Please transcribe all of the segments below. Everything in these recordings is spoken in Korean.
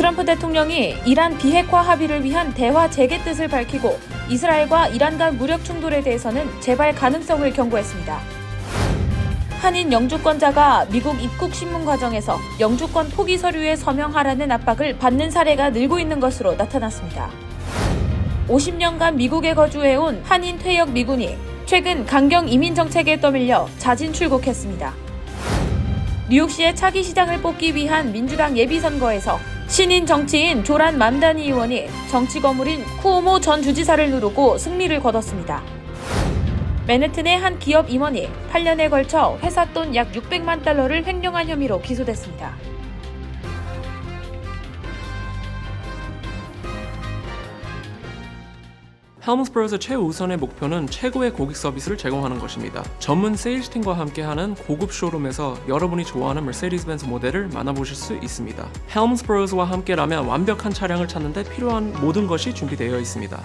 트럼프 대통령이 이란 비핵화 합의를 위한 대화 재개 뜻을 밝히고 이스라엘과 이란 간 무력 충돌에 대해서는 재발 가능성을 경고했습니다. 한인 영주권자가 미국 입국 신문 과정에서 영주권 포기 서류에 서명하라는 압박을 받는 사례가 늘고 있는 것으로 나타났습니다. 50년간 미국에 거주해온 한인 퇴역 미군이 최근 강경 이민 정책에 떠밀려 자진 출국했습니다. 뉴욕시의 차기 시장을 뽑기 위한 민주당 예비선거에서 신인 정치인 조란 맘다니 의원이 정치 거물인 쿠오모 전 주지사를 누르고 승리를 거뒀습니다. 맨해튼의 한 기업 임원이 8년에 걸쳐 회사 돈 약 600만 달러를 횡령한 혐의로 기소됐습니다. 헬문스버그의 최우선의 목표는 최고의 고객 서비스를 제공하는 것입니다. 전문 세일즈팀과 함께하는 고급 쇼룸에서 여러분이 좋아하는 머세디스-벤츠 모델을 만나보실 수 있습니다. 헬문스버그와 함께라면 완벽한 차량을 찾는 데 필요한 모든 것이 준비되어 있습니다.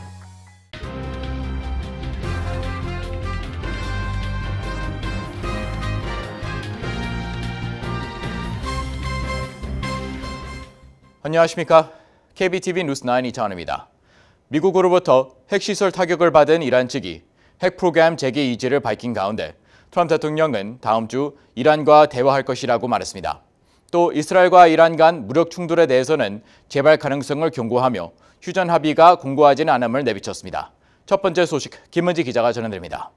안녕하십니까? KBTV 뉴스9 이창원입니다. 미국으로부터 핵시설 타격을 받은 이란 측이 핵 프로그램 재개 의지를 밝힌 가운데 트럼프 대통령은 다음 주 이란과 대화할 것이라고 말했습니다. 또 이스라엘과 이란 간 무력 충돌에 대해서는 재발 가능성을 경고하며 휴전 합의가 공고하지는 않음을 내비쳤습니다. 첫 번째 소식 김은지 기자가 전해드립니다.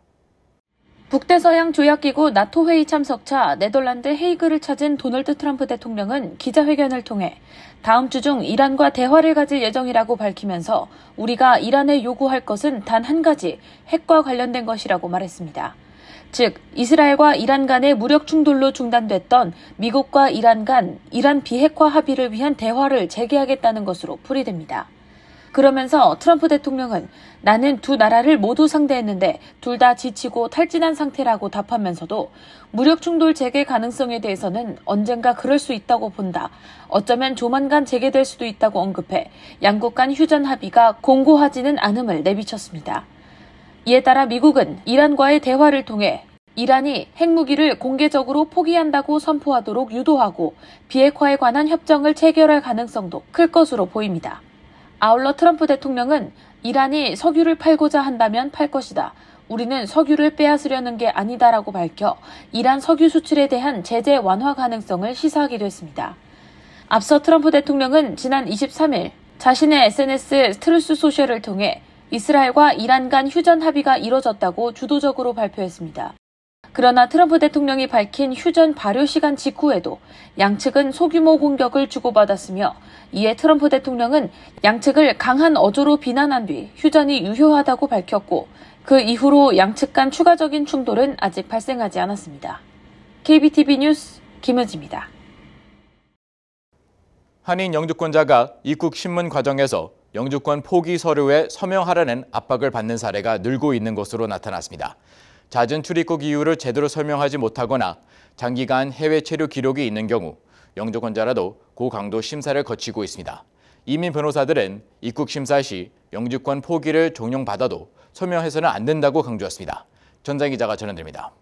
북대서양 조약기구 나토 회의 참석차 네덜란드 헤이그를 찾은 도널드 트럼프 대통령은 기자회견을 통해 다음 주 중 이란과 대화를 가질 예정이라고 밝히면서 우리가 이란에 요구할 것은 단 한 가지, 핵과 관련된 것이라고 말했습니다. 즉, 이스라엘과 이란 간의 무력 충돌로 중단됐던 미국과 이란 간 이란 비핵화 합의를 위한 대화를 재개하겠다는 것으로 풀이됩니다. 그러면서 트럼프 대통령은 나는 두 나라를 모두 상대했는데 둘 다 지치고 탈진한 상태라고 답하면서도 무력 충돌 재개 가능성에 대해서는 언젠가 그럴 수 있다고 본다. 어쩌면 조만간 재개될 수도 있다고 언급해 양국 간 휴전 합의가 공고하지는 않음을 내비쳤습니다. 이에 따라 미국은 이란과의 대화를 통해 이란이 핵무기를 공개적으로 포기한다고 선포하도록 유도하고 비핵화에 관한 협정을 체결할 가능성도 클 것으로 보입니다. 아울러 트럼프 대통령은 이란이 석유를 팔고자 한다면 팔 것이다. 우리는 석유를 빼앗으려는 게 아니다라고 밝혀 이란 석유 수출에 대한 제재 완화 가능성을 시사하기도 했습니다. 앞서 트럼프 대통령은 지난 23일 자신의 SNS 트루스 소셜을 통해 이스라엘과 이란 간 휴전 합의가 이뤄졌다고 주도적으로 발표했습니다. 그러나 트럼프 대통령이 밝힌 휴전 발효 시간 직후에도 양측은 소규모 공격을 주고받았으며 이에 트럼프 대통령은 양측을 강한 어조로 비난한 뒤 휴전이 유효하다고 밝혔고 그 이후로 양측 간 추가적인 충돌은 아직 발생하지 않았습니다. KBTV 뉴스 김은지입니다. 한인 영주권자가 입국 신문 과정에서 영주권 포기 서류에 서명하라는 압박을 받는 사례가 늘고 있는 것으로 나타났습니다. 잦은 출입국 이유를 제대로 설명하지 못하거나 장기간 해외 체류 기록이 있는 경우 영주권자라도 고강도 심사를 거치고 있습니다. 이민 변호사들은 입국 심사 시 영주권 포기를 종용받아도 서명해서는 안 된다고 강조했습니다. 전장 기자가 전해드립니다.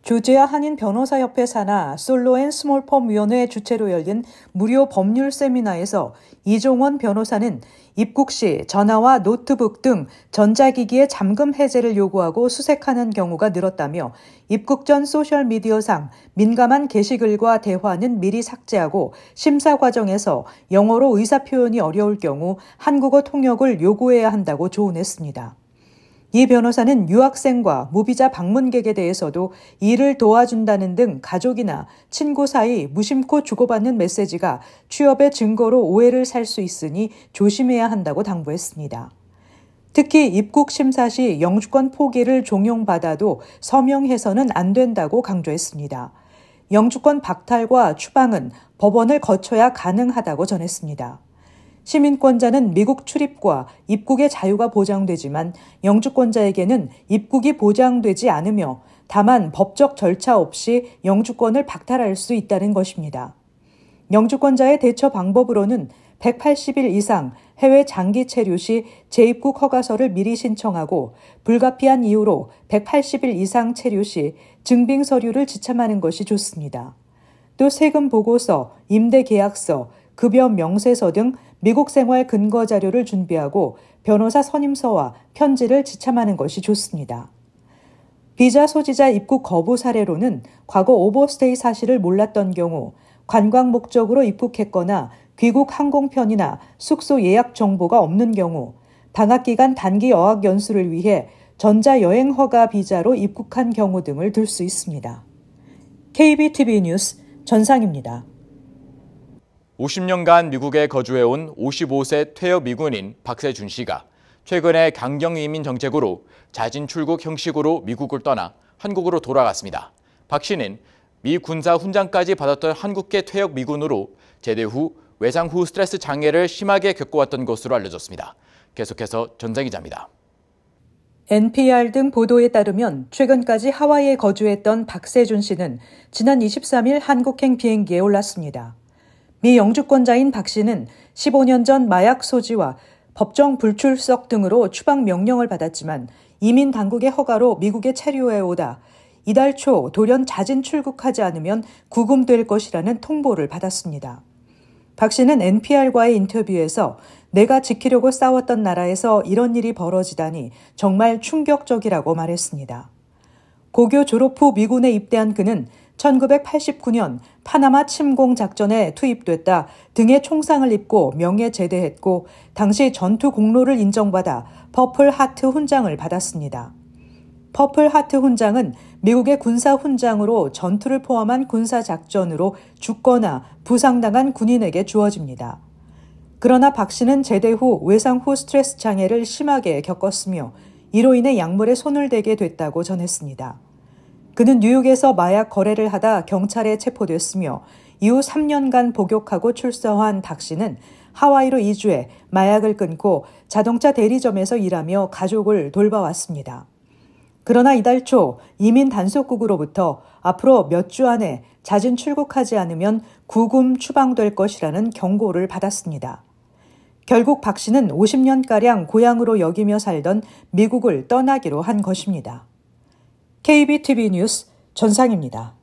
조지아 한인 변호사협회 산하 솔로 앤 스몰펌 위원회 주최로 열린 무료 법률 세미나에서 이종원 변호사는 입국 시 전화와 노트북 등 전자기기의 잠금 해제를 요구하고 수색하는 경우가 늘었다며 입국 전 소셜미디어상 민감한 게시글과 대화는 미리 삭제하고 심사 과정에서 영어로 의사표현이 어려울 경우 한국어 통역을 요구해야 한다고 조언했습니다. 이 변호사는 유학생과 무비자 방문객에 대해서도 일을 도와준다는 등 가족이나 친구 사이 무심코 주고받는 메시지가 취업의 증거로 오해를 살 수 있으니 조심해야 한다고 당부했습니다. 특히 입국 심사 시 영주권 포기를 종용받아도 서명해서는 안 된다고 강조했습니다. 영주권 박탈과 추방은 법원을 거쳐야 가능하다고 전했습니다. 시민권자는 미국 출입과 입국의 자유가 보장되지만 영주권자에게는 입국이 보장되지 않으며 다만 법적 절차 없이 영주권을 박탈할 수 있다는 것입니다. 영주권자의 대처 방법으로는 180일 이상 해외 장기 체류 시 재입국 허가서를 미리 신청하고 불가피한 이유로 180일 이상 체류 시 증빙 서류를 지참하는 것이 좋습니다. 또 세금 보고서, 임대 계약서, 급여 명세서 등 미국 생활 근거 자료를 준비하고 변호사 선임서와 편지를 지참하는 것이 좋습니다. 비자 소지자 입국 거부 사례로는 과거 오버스테이 사실을 몰랐던 경우, 관광 목적으로 입국했거나 귀국 항공편이나 숙소 예약 정보가 없는 경우, 방학기간 단기 어학 연수를 위해 전자여행 허가 비자로 입국한 경우 등을 들 수 있습니다. KBTV 뉴스 전상입니다. 50년간 미국에 거주해온 55세 퇴역 미군인 박세준 씨가 최근에 강경 이민 정책으로 자진 출국 형식으로 미국을 떠나 한국으로 돌아갔습니다. 박 씨는 미 군사 훈장까지 받았던 한국계 퇴역 미군으로 제대 후 외상 후 스트레스 장애를 심하게 겪어왔던 것으로 알려졌습니다. 계속해서 전상 기자입니다. NPR 등 보도에 따르면 최근까지 하와이에 거주했던 박세준 씨는 지난 23일 한국행 비행기에 올랐습니다. 미 영주권자인 박 씨는 15년 전 마약 소지와 법정 불출석 등으로 추방 명령을 받았지만 이민 당국의 허가로 미국에 체류해 오다 이달 초 돌연 자진 출국하지 않으면 구금될 것이라는 통보를 받았습니다. 박 씨는 NPR과의 인터뷰에서 내가 지키려고 싸웠던 나라에서 이런 일이 벌어지다니 정말 충격적이라고 말했습니다. 고교 졸업 후 미군에 입대한 그는 1989년 파나마 침공 작전에 투입됐다 등의 총상을 입고 명예 제대했고 당시 전투 공로를 인정받아 퍼플 하트 훈장을 받았습니다. 퍼플 하트 훈장은 미국의 군사 훈장으로 전투를 포함한 군사 작전으로 죽거나 부상당한 군인에게 주어집니다. 그러나 박 씨는 제대 후 외상 후 스트레스 장애를 심하게 겪었으며 이로 인해 약물에 손을 대게 됐다고 전했습니다. 그는 뉴욕에서 마약 거래를 하다 경찰에 체포됐으며 이후 3년간 복역하고 출소한 박 씨는 하와이로 이주해 마약을 끊고 자동차 대리점에서 일하며 가족을 돌봐왔습니다. 그러나 이달 초 이민 단속국으로부터 앞으로 몇 주 안에 자진 출국하지 않으면 구금 추방될 것이라는 경고를 받았습니다. 결국 박 씨는 50년가량 고향으로 여기며 살던 미국을 떠나기로 한 것입니다. KBTV 뉴스 전상입니다.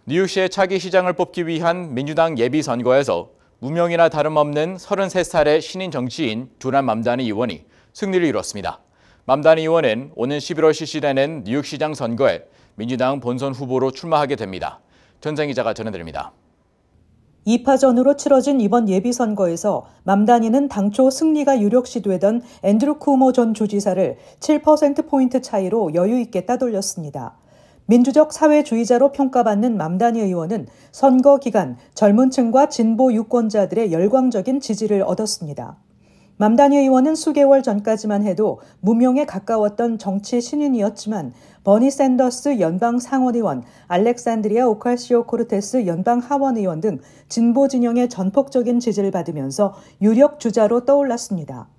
뉴욕시의 차기 시장을 뽑기 위한 민주당 예비선거에서 무명이나 다름없는 33살의 신인 정치인 두란 맘다니 의원이 승리를 이뤘습니다. 맘다니 의원은 오는 11월 실시되는 뉴욕시장 선거에 민주당 본선 후보로 출마하게 됩니다. 전상 기자가 전해드립니다. 2파전으로 치러진 이번 예비선거에서 맘다니는 당초 승리가 유력시되던 앤드루 쿠오모 전 주지사를 7%포인트 차이로 여유 있게 따돌렸습니다. 민주적 사회주의자로 평가받는 맘다니 의원은 선거 기간 젊은 층과 진보 유권자들의 열광적인 지지를 얻었습니다. 맘다니 의원은 수개월 전까지만 해도 무명에 가까웠던 정치 신인이었지만 버니 샌더스 연방 상원의원, 알렉산드리아 오카시오코르테스 연방 하원의원 등 진보 진영의 전폭적인 지지를 받으면서 유력 주자로 떠올랐습니다.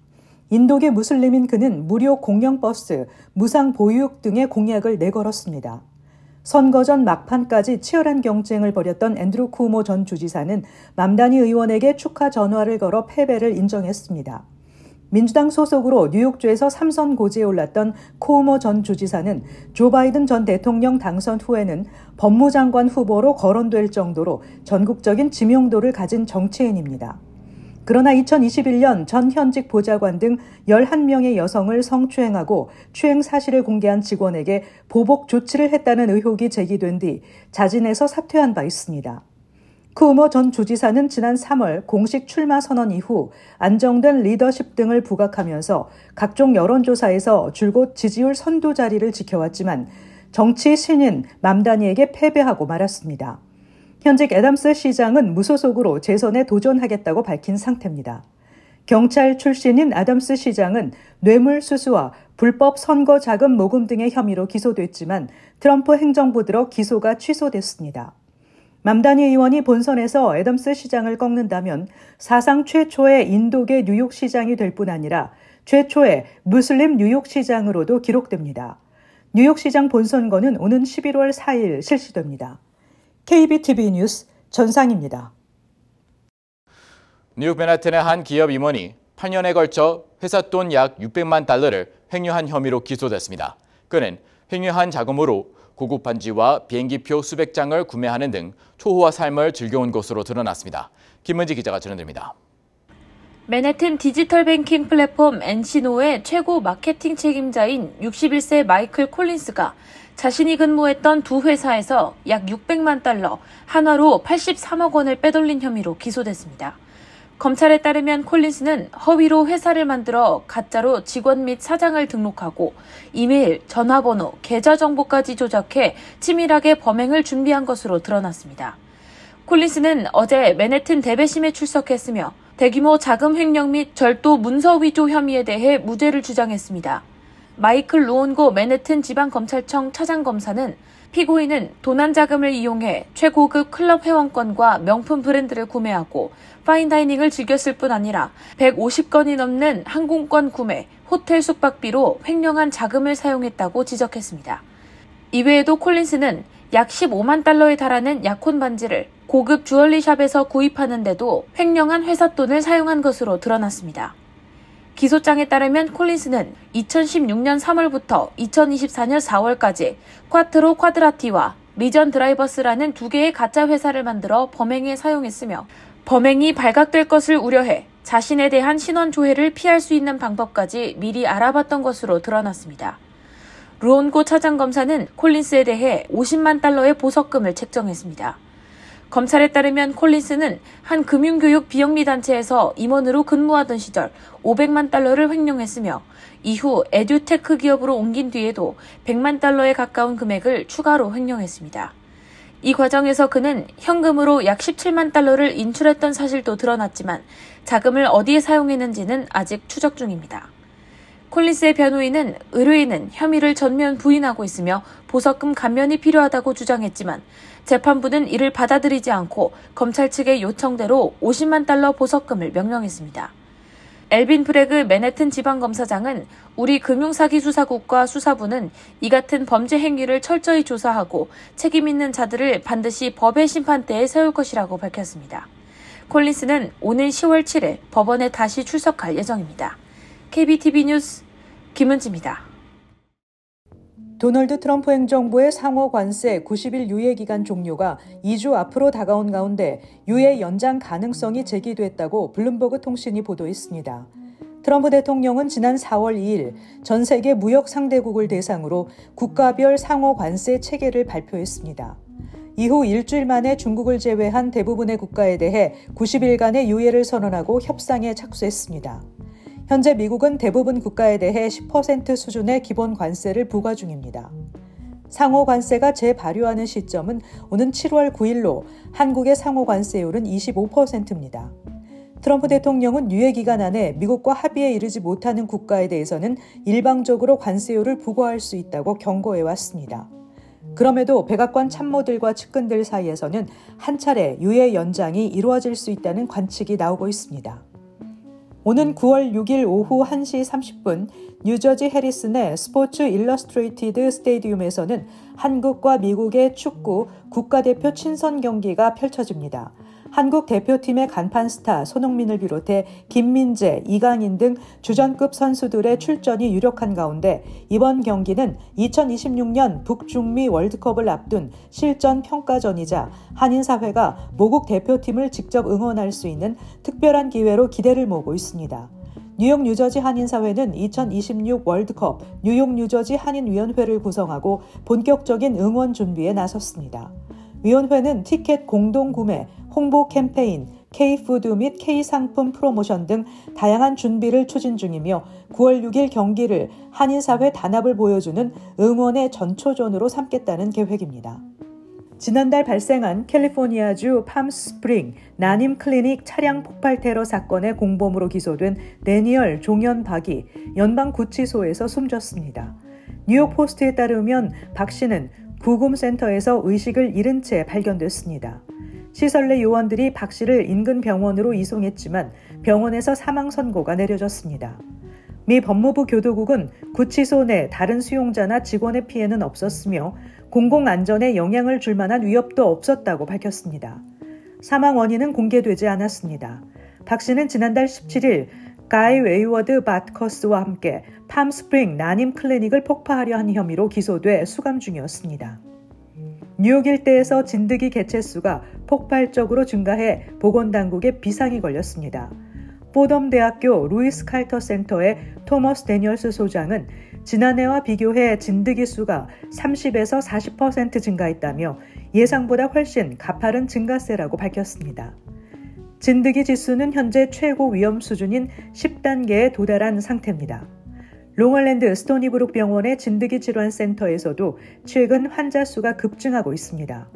인도계 무슬림인 그는 무료 공영버스, 무상 보육 등의 공약을 내걸었습니다. 선거 전 막판까지 치열한 경쟁을 벌였던 앤드루 쿠오모 전 주지사는 맘다니 의원에게 축하 전화를 걸어 패배를 인정했습니다. 민주당 소속으로 뉴욕주에서 3선 고지에 올랐던 쿠오모 전 주지사는 조 바이든 전 대통령 당선 후에는 법무장관 후보로 거론될 정도로 전국적인 지명도를 가진 정치인입니다. 그러나 2021년 전 현직 보좌관 등 11명의 여성을 성추행하고 추행 사실을 공개한 직원에게 보복 조치를 했다는 의혹이 제기된 뒤 자진해서 사퇴한 바 있습니다. 쿠오모 전 주지사는 지난 3월 공식 출마 선언 이후 안정된 리더십 등을 부각하면서 각종 여론조사에서 줄곧 지지율 선두 자리를 지켜왔지만 정치 신인 맘다니에게 패배하고 말았습니다. 현직 애덤스 시장은 무소속으로 재선에 도전하겠다고 밝힌 상태입니다. 경찰 출신인 애덤스 시장은 뇌물수수와 불법 선거 자금 모금 등의 혐의로 기소됐지만 트럼프 행정부 들어 기소가 취소됐습니다. 맘다니 의원이 본선에서 애덤스 시장을 꺾는다면 사상 최초의 인도계 뉴욕시장이 될 뿐 아니라 최초의 무슬림 뉴욕시장으로도 기록됩니다. 뉴욕시장 본선거는 오는 11월 4일 실시됩니다. KBTV 뉴스 전상입니다. 뉴욕 맨하튼의 한 기업 임원이 8년에 걸쳐 회사 돈 약 $600만 횡령한 혐의로 기소됐습니다. 그는 횡령한 자금으로 고급 반지와 비행기표 수백 장을 구매하는 등 초호화 삶을 즐겨온 것으로 드러났습니다. 김은지 기자가 전해드립니다. 맨해튼 디지털 뱅킹 플랫폼 엔시노의 최고 마케팅 책임자인 61세 마이클 콜린스가 자신이 근무했던 두 회사에서 약 600만 달러, 한화로 83억 원을 빼돌린 혐의로 기소됐습니다. 검찰에 따르면 콜린스는 허위로 회사를 만들어 가짜로 직원 및 사장을 등록하고 이메일, 전화번호, 계좌 정보까지 조작해 치밀하게 범행을 준비한 것으로 드러났습니다. 콜린스는 어제 맨해튼 대배심에 출석했으며 대규모 자금 횡령 및 절도 문서 위조 혐의에 대해 무죄를 주장했습니다. 마이클 로온고 맨해튼 지방검찰청 차장검사는 피고인은 도난 자금을 이용해 최고급 클럽 회원권과 명품 브랜드를 구매하고 파인다이닝을 즐겼을 뿐 아니라 150건이 넘는 항공권 구매, 호텔 숙박비로 횡령한 자금을 사용했다고 지적했습니다. 이외에도 콜린스는 약 15만 달러에 달하는 약혼 반지를 고급 주얼리샵에서 구입하는데도 횡령한 회사 돈을 사용한 것으로 드러났습니다. 기소장에 따르면 콜린스는 2016년 3월부터 2024년 4월까지 콰트로 콰드라티와 리전 드라이버스라는 두 개의 가짜 회사를 만들어 범행에 사용했으며 범행이 발각될 것을 우려해 자신에 대한 신원 조회를 피할 수 있는 방법까지 미리 알아봤던 것으로 드러났습니다. 루온고 차장검사는 콜린스에 대해 50만 달러의 보석금을 책정했습니다. 검찰에 따르면 콜린스는 한 금융교육 비영리 단체에서 임원으로 근무하던 시절 500만 달러를 횡령했으며 이후 에듀테크 기업으로 옮긴 뒤에도 100만 달러에 가까운 금액을 추가로 횡령했습니다. 이 과정에서 그는 현금으로 약 17만 달러를 인출했던 사실도 드러났지만 자금을 어디에 사용했는지는 아직 추적 중입니다. 콜린스의 변호인은 의뢰인은 혐의를 전면 부인하고 있으며 보석금 감면이 필요하다고 주장했지만 재판부는 이를 받아들이지 않고 검찰 측의 요청대로 50만 달러 보석금을 명령했습니다. 엘빈 프레그 맨해튼 지방검사장은 우리 금융사기 수사국과 수사부는 이 같은 범죄 행위를 철저히 조사하고 책임 있는 자들을 반드시 법의 심판대에 세울 것이라고 밝혔습니다. 콜린스는 오는 10월 7일 법원에 다시 출석할 예정입니다. KBTV 뉴스 김은지입니다. 도널드 트럼프 행정부의 상호 관세 90일 유예 기간 종료가 2주 앞으로 다가온 가운데 유예 연장 가능성이 제기됐다고 블룸버그 통신이 보도했습니다. 트럼프 대통령은 지난 4월 2일 전 세계 무역 상대국을 대상으로 국가별 상호 관세 체계를 발표했습니다. 이후 일주일 만에 중국을 제외한 대부분의 국가에 대해 90일간의 유예를 선언하고 협상에 착수했습니다. 현재 미국은 대부분 국가에 대해 10% 수준의 기본 관세를 부과 중입니다. 상호 관세가 재발효하는 시점은 오는 7월 9일로 한국의 상호 관세율은 25%입니다. 트럼프 대통령은 유예 기간 안에 미국과 합의에 이르지 못하는 국가에 대해서는 일방적으로 관세율을 부과할 수 있다고 경고해 왔습니다. 그럼에도 백악관 참모들과 측근들 사이에서는 한 차례 유예 연장이 이루어질 수 있다는 관측이 나오고 있습니다. 오는 9월 6일 오후 1시 30분 뉴저지 해리슨의 스포츠 일러스트레이티드 스테디움에서는 한국과 미국의 축구 국가대표 친선 경기가 펼쳐집니다. 한국 대표팀의 간판 스타 손흥민을 비롯해 김민재, 이강인 등 주전급 선수들의 출전이 유력한 가운데 이번 경기는 2026년 북중미 월드컵을 앞둔 실전 평가전이자 한인사회가 모국 대표팀을 직접 응원할 수 있는 특별한 기회로 기대를 모으고 있습니다. 뉴욕 뉴저지 한인사회는 2026 월드컵 뉴욕 뉴저지 한인위원회를 구성하고 본격적인 응원 준비에 나섰습니다. 위원회는 티켓 공동구매, 홍보 캠페인, K푸드 및 K상품 프로모션 등 다양한 준비를 추진 중이며 9월 6일 경기를 한인사회 단합을 보여주는 응원의 전초전으로 삼겠다는 계획입니다. 지난달 발생한 캘리포니아주 팜스프링 난임 클리닉 차량 폭발 테러 사건의 공범으로 기소된 데니얼 종현박이 연방구치소에서 숨졌습니다. 뉴욕 포스트에 따르면 박 씨는 구금센터에서 의식을 잃은 채 발견됐습니다. 시설 내 요원들이 박 씨를 인근 병원으로 이송했지만 병원에서 사망 선고가 내려졌습니다. 미 법무부 교도국은 구치소 내 다른 수용자나 직원의 피해는 없었으며 공공안전에 영향을 줄 만한 위협도 없었다고 밝혔습니다. 사망 원인은 공개되지 않았습니다. 박 씨는 지난달 17일 가이 웨이워드 바트커스와 함께 팜스프링 난임 클리닉을 폭파하려 한 혐의로 기소돼 수감 중이었습니다. 뉴욕 일대에서 진드기 개체수가 폭발적으로 증가해 보건당국에 비상이 걸렸습니다. 포덤 대학교 루이스 칼터 센터의 토머스 데니얼스 소장은 지난해와 비교해 진드기 수가 30에서 40% 증가했다며 예상보다 훨씬 가파른 증가세라고 밝혔습니다. 진드기 지수는 현재 최고 위험 수준인 10단계에 도달한 상태입니다. 롱얼랜드 스토니브룩 병원의 진드기 질환센터에서도 최근 환자 수가 급증하고 있습니다.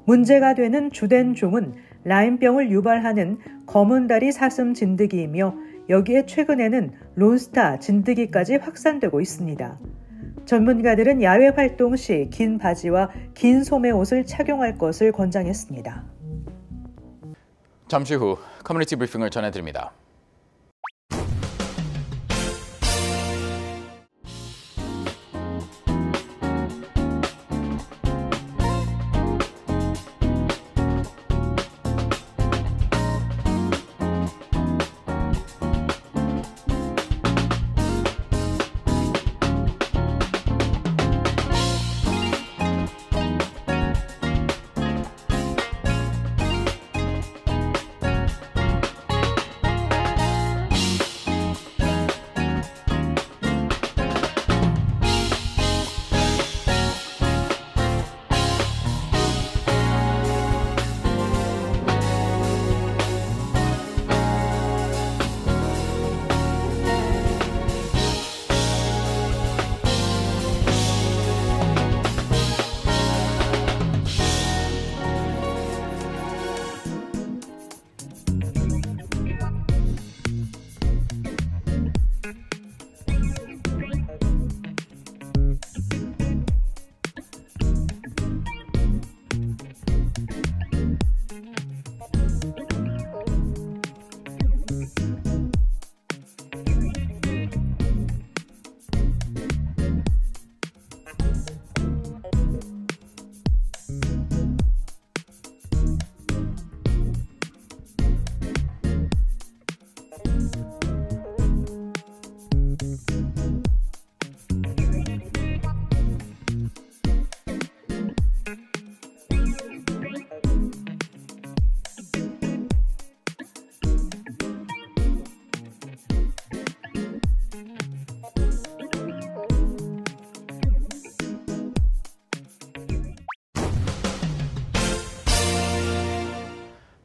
문제가 되는 주된 종은 라임병을 유발하는 검은다리 사슴 진드기이며 여기에 최근에는 론스타 진드기까지 확산되고 있습니다. 전문가들은 야외 활동 시 긴 바지와 긴 소매 옷을 착용할 것을 권장했습니다. 잠시 후 커뮤니티 브리핑을 전해드립니다.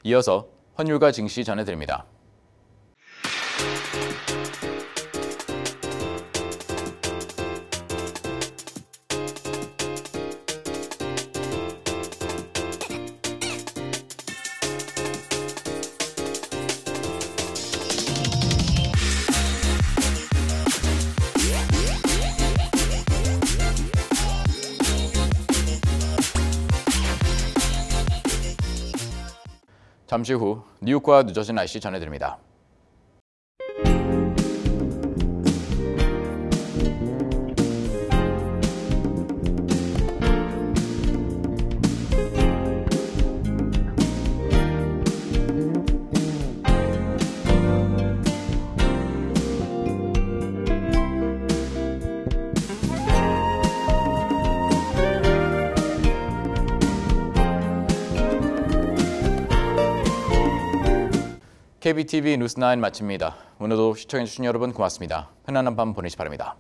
이어서 환율과 증시 전해드립니다. 잠시 후 뉴욕과 뉴저지 날씨 전해드립니다. KBTV 뉴스9 마칩니다. 오늘도 시청해주신 여러분 고맙습니다. 편안한 밤 보내시 바랍니다.